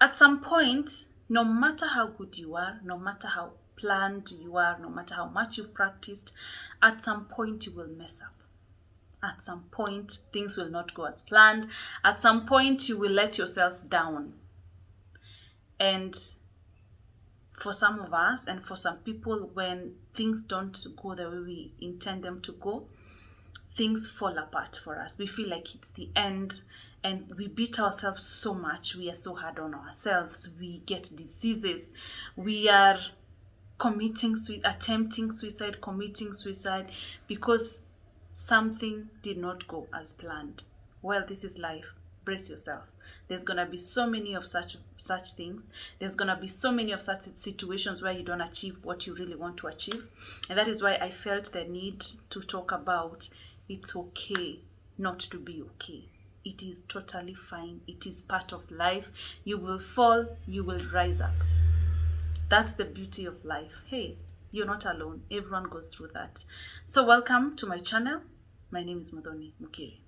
At some point, no matter how good you are, no matter how planned you are, no matter how much you've practiced, at some point you will mess up. At some point, things will not go as planned. At some point, you will let yourself down. And for some of us and for some people, when things don't go the way we intend them to go, things fall apart for us. We feel like it's the end, and we beat ourselves so much. We are so hard on ourselves. We get diseases. We are attempting suicide, committing suicide because something did not go as planned. Well, this is life. Brace yourself. There's gonna be so many of such things. There's gonna be so many of such situations where you don't achieve what you really want to achieve. And that is why I felt the need to talk about it's okay not to be okay. It is totally fine. It is part of life. You will fall, you will rise up. That's the beauty of life. Hey, you're not alone. Everyone goes through that. So welcome to my channel. My name is Muthoni Mukiri.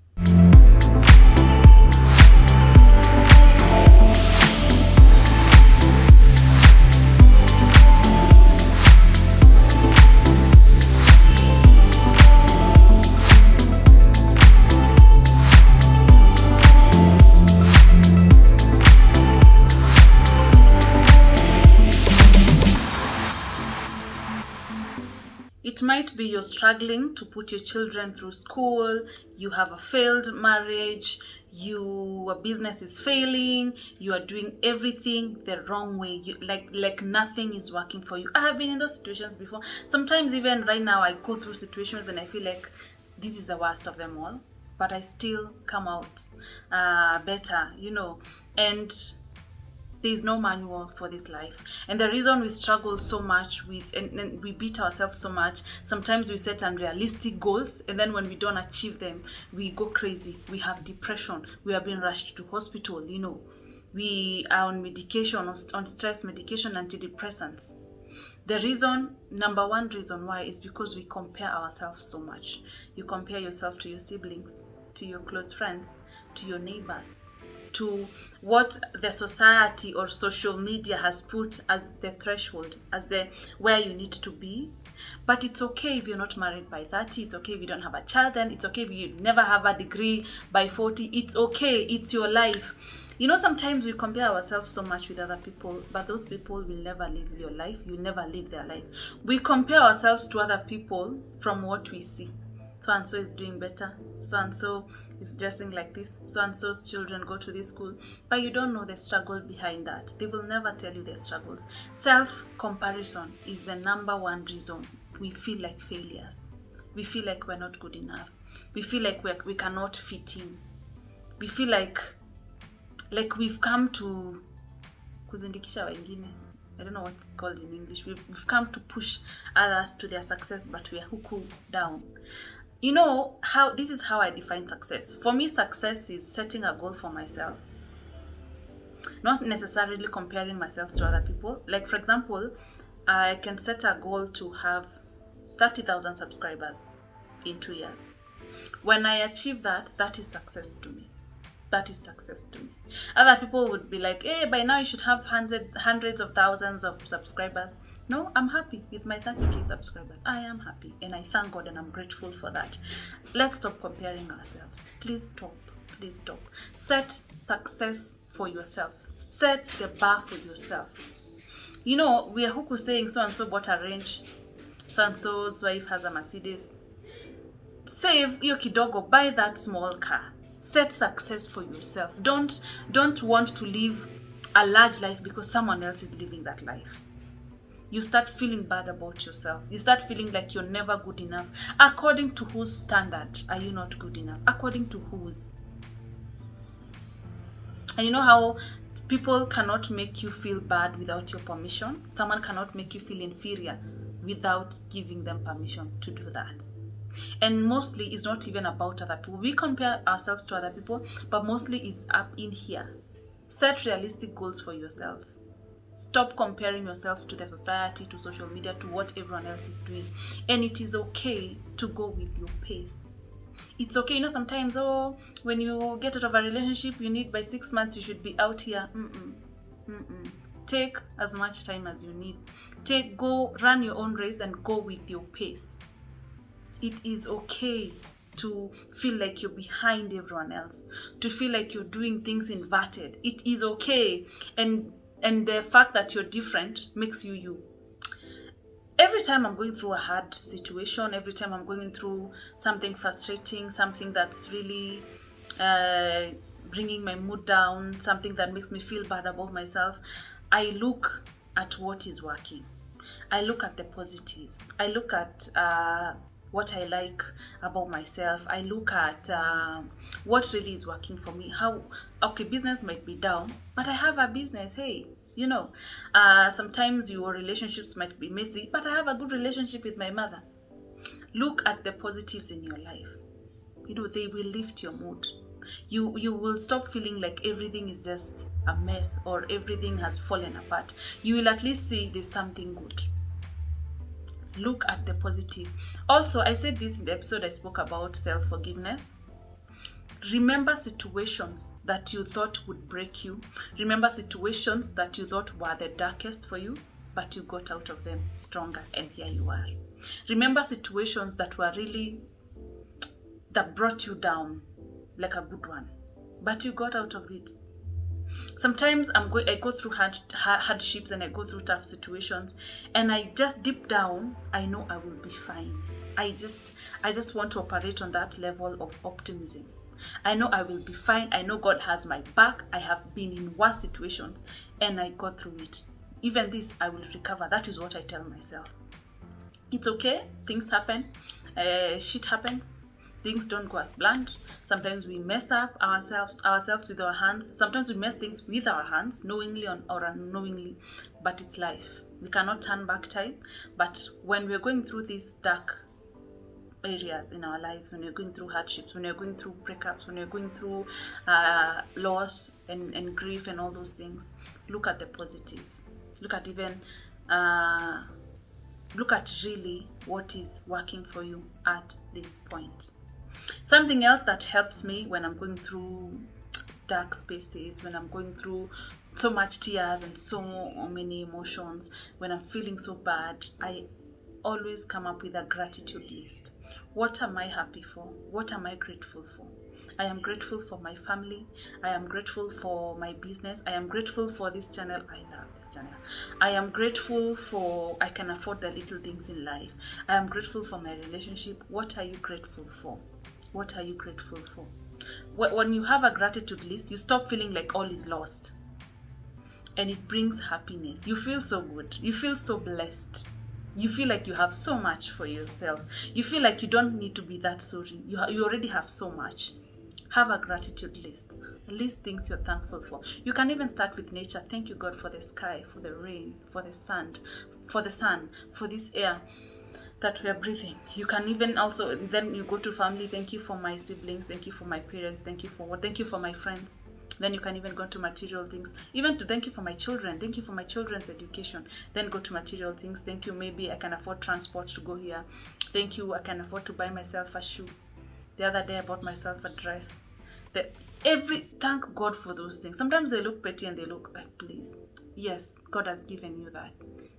It might be you're struggling to put your children through school, you have a failed marriage, your business is failing, you are doing everything the wrong way, like nothing is working for you. I have been in those situations before. Sometimes even right now I go through situations and I feel like this is the worst of them all, but I still come out better, and there's no manual for this life. And the reason we struggle so much with and we beat ourselves so much, sometimes we set unrealistic goals, and then when we don't achieve them, we go crazy. We have depression. We are being rushed to hospital, We are on medication, on stress medication, antidepressants. The number one reason why is because we compare ourselves so much. You compare yourself to your siblings, to your close friends, to your neighbors, to what the society or social media has put as the threshold, as the where you need to be. But it's okay if you're not married by 30. It's okay if you don't have a child then. It's okay if you never have a degree by 40. It's okay. It's your life. Sometimes we compare ourselves so much with other people, but those people will never live your life. You'll never live their life. We compare ourselves to other people from what we see. So-and-so is doing better. So-and-so is dressing like this. So-and-so's children go to this school. But you don't know the struggle behind that. They will never tell you their struggles. Self-comparison is the number one reason we feel like failures. We feel like we're not good enough. We feel like we cannot fit in. We feel like we've come to kuzindikisha wengine. I don't know what it's called in English. We've come to push others to their success, but we are huku down. This is how I define success. For me, success is setting a goal for myself. Not necessarily comparing myself to other people. Like, for example, I can set a goal to have 30,000 subscribers in 2 years. When I achieve that, that is success to me. That is success to me. Other people would be like, hey, by now you should have hundreds of thousands of subscribers. No, I'm happy with my 30k subscribers. I am happy and I thank God and I'm grateful for that. Let's stop comparing ourselves. Please stop. Please stop. Set success for yourself. Set the bar for yourself. We are huku saying so-and-so bought a Range. So-and-so's wife has a Mercedes. Save iyo kidogo, buy that small car. Set success for yourself. Don't want to live a large life because someone else is living that life. You start feeling bad about yourself. You start feeling like you're never good enough. According to whose standard are you not good enough? According to whose? And you know how people cannot make you feel bad without your permission? Someone cannot make you feel inferior without giving them permission to do that. And mostly it's not even about other people. We compare ourselves to other people, but mostly it's up in here. Set realistic goals for yourselves. Stop comparing yourself to the society, to social media, to what everyone else is doing. And it is okay to go with your pace. It's okay, sometimes, when you get out of a relationship, you need by 6 months, you should be out here. Take as much time as you need. Go run your own race and go with your pace. It is okay to feel like you're behind everyone else, to feel like you're doing things inverted. It is okay. And the fact that you're different makes you you. Every time I'm going through a hard situation, every time I'm going through something frustrating, something that's really bringing my mood down, something that makes me feel bad about myself, I look at what is working. I look at the positives. I look at what I like about myself. I look at what really is working for me. Business might be down, but I have a business. Hey, sometimes your relationships might be messy, but I have a good relationship with my mother. Look at the positives in your life. They will lift your mood. You will stop feeling like everything is just a mess or everything has fallen apart. You will at least see there's something good. Look at the positive. Also, I said this in the episode I spoke about self-forgiveness. Remember situations that you thought would break you. Remember situations that you thought were the darkest for you, but you got out of them stronger, and here you are. Remember situations that brought you down like a good one, but you got out of it. Sometimes I go through hardships and I go through tough situations, and I just deep down, I know I will be fine. I just want to operate on that level of optimism. I know I will be fine. I know God has my back. I have been in worse situations and I got through it. Even this, I will recover. That is what I tell myself. It's okay. Things happen. Shit happens. Things don't go as planned. Sometimes we mess up ourselves with our hands. Sometimes we mess things with our hands, knowingly or unknowingly. But it's life. We cannot turn back time. But when we're going through these dark areas in our lives, when you're going through hardships, when you're going through breakups, when you're going through loss and grief and all those things, look at the positives. Look at really what is working for you at this point. Something else that helps me when I'm going through dark spaces, when I'm going through so much tears and so many emotions, when I'm feeling so bad, I always come up with a gratitude list. What am I happy for? What am I grateful for? I am grateful for my family. I am grateful for my business. I am grateful for this channel. I love this channel. I am grateful for I can afford the little things in life. I am grateful for my relationship. What are you grateful for? What are you grateful for? When you have a gratitude list, you stop feeling like all is lost. And it brings happiness. You feel so good. You feel so blessed. You feel like you have so much for yourself. You feel like you don't need to be that sorry. You already have so much. Have a gratitude list. List things you're thankful for. You can even start with nature. Thank you, God, for the sky, for the rain, for the sun, for this air that we are breathing. You can even also, then you go to family. Thank you for my siblings. Thank you for my parents. Thank you for my friends. Then you can even go to material things. Even to thank you for my children. Thank you for my children's education. Then go to material things. Thank you. Maybe I can afford transport to go here. Thank you. I can afford to buy myself a shoe. The other day I bought myself a dress. Thank God for those things. Sometimes they look pretty and they look like, please. Yes, God has given you that.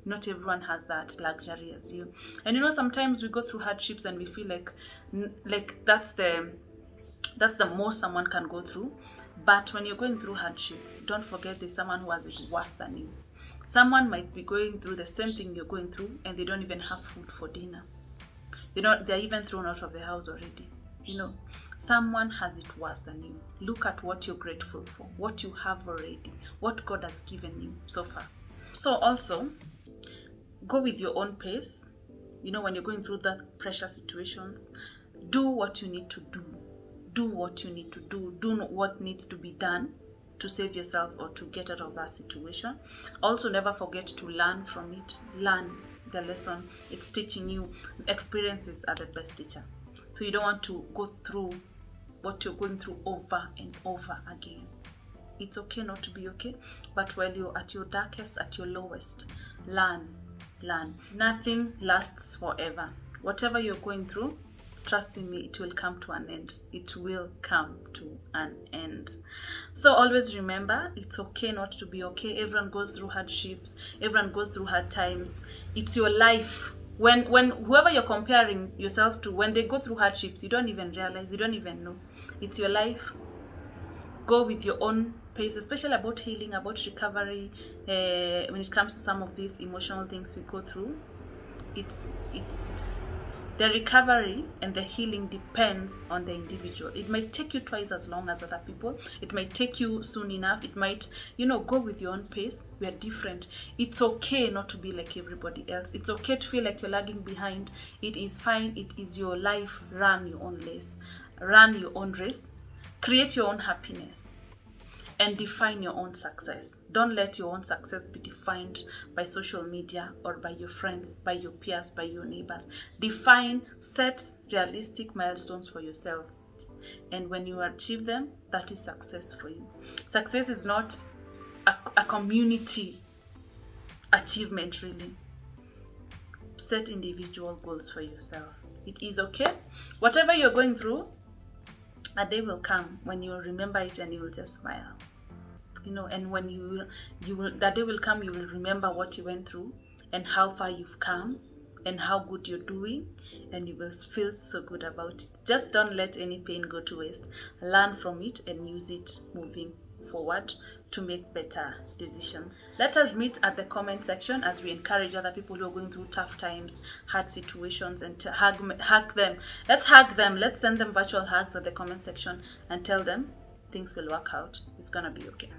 Not everyone has that luxury as you. And sometimes we go through hardships and we feel like that's the most someone can go through. But when you're going through hardship, don't forget there's someone who has it worse than you. Someone might be going through the same thing you're going through and they don't even have food for dinner. They're even thrown out of the house already. Someone has it worse than you. Look at what you're grateful for, what you have already, what God has given you so far. So also, go with your own pace. When you're going through that pressure situations, do what you need to do. Do what you need to do. Do what needs to be done to save yourself or to get out of that situation. Also, never forget to learn from it. Learn the lesson it's teaching you. Experiences are the best teacher. So you don't want to go through what you're going through over and over again. It's okay not to be okay, but while you're at your darkest, at your lowest, learn. Nothing lasts forever. Whatever you're going through, trust in me, it will come to an end. It will come to an end. So always remember, it's okay not to be okay. Everyone goes through hardships. Everyone goes through hard times. It's your life. When whoever you're comparing yourself to, when they go through hardships, you don't even realize, you don't even know. It's your life. Go with your own pace, especially about healing, about recovery. When it comes to some of these emotional things we go through, it's the recovery and the healing depends on the individual. It might take you twice as long as other people. It might take you soon enough. It might, go with your own pace. We are different. It's okay not to be like everybody else. It's okay to feel like you're lagging behind. It is fine. It is your life. Run your own race. Run your own race. Create your own happiness. And define your own success. Don't let your own success be defined by social media or by your friends, by your peers, by your neighbors. Set realistic milestones for yourself. And when you achieve them, that is success for you. Success is not a community achievement, really. Set individual goals for yourself. It is okay. Whatever you're going through, a day will come when you'll remember it and you will just smile. And when that day will come, you will remember what you went through and how far you've come and how good you're doing, and you will feel so good about it. Just don't let any pain go to waste. Learn from it and use it moving forward to make better decisions. Let us meet at the comment section as we encourage other people who are going through tough times, hard situations, and to hug them. Let's hug them. Let's send them virtual hugs at the comment section and tell them things will work out. It's gonna be okay.